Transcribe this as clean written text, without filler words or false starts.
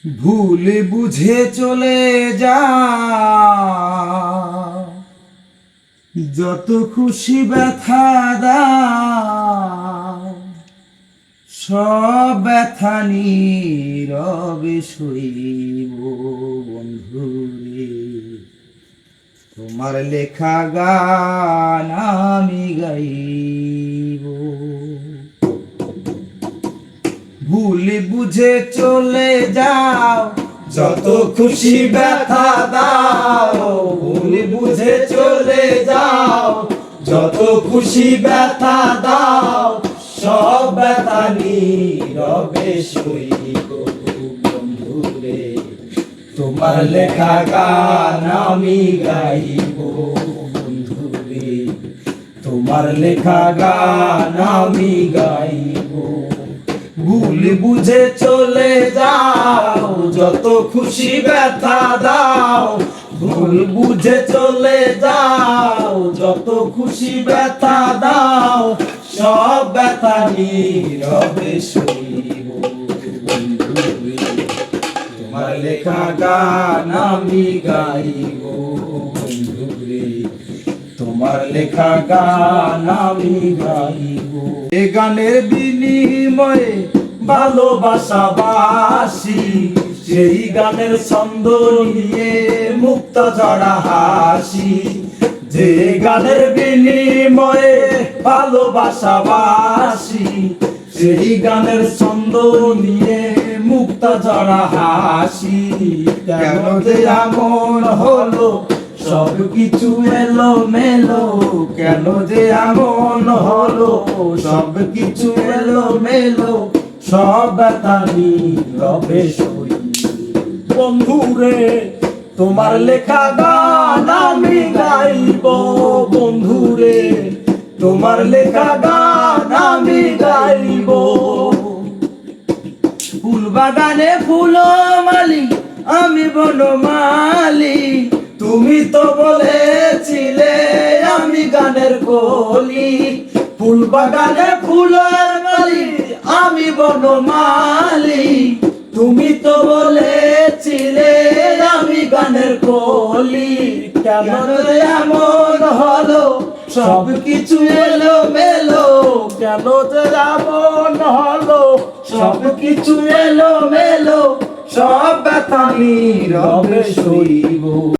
ভুল বুঝে চলে যা, যত খুশি ব্যথা দাও, সব ব্যথা নীরবে সইব বন্ধুরে। তোমার লেখা গান আমি গাইব। ভুল বুঝে চলে যাও, যত খুশি ব্যথা দাও। ভুল বুঝে চলে যাও, যত খুশি ব্যথা দাও, সব ব্যথা নীরবে সইব বন্ধুরে। তোমার লেখা গান আমি গাইব বন্ধুরে। তোমার লেখা গান আমি গাইব। ভুল বুঝে চলে যাও, যত খুশি ব্যথা দাও। ভুল বুঝে চলে যাও, যত খুশি ব্যথা দাও, সব ব্যথা নীরবে সইব বন্ধুরে। তোমার লেখা গান আমি গাইব বন্ধুরে। তোমার লেখা গান আমি গাইব। এ গানের বিনিময়ে ভালোবাসা বাসি, সেই গানের ছন্দ নিয়ে মুক্ত ঝরা হাসি। যে গানের বিনিময়ে ভালোবাসা বাসি, সেই গানের ছন্দ নিয়ে মুক্ত ঝরা হাসি। কেন যে এমন হলো, সব কিছু এলো মেলো। কেন যে এমন হলো, সব কিছু এলো মেলো। সব ব্যথা নীরবে সইব বন্ধুরে। তোমার লেখা গান আমি গাইব বন্ধুরে। তোমার লেখা গান আমি গাইব। ফুল বাগানে ফুল মালি, আমি বনমালি। তুমি তো বলেছিলে আমি গানের কলি। ফুল বাগানে ফুলের মালি, আমি বনমালি। তুমি তো বলেছিলে আমি গানের কলি। কেন এমন হলো, সব কিছু এলো মেলো। কেন এমন হলো, সব কিছু এলো মেলো। সব ব্যথা নীরবে সইব।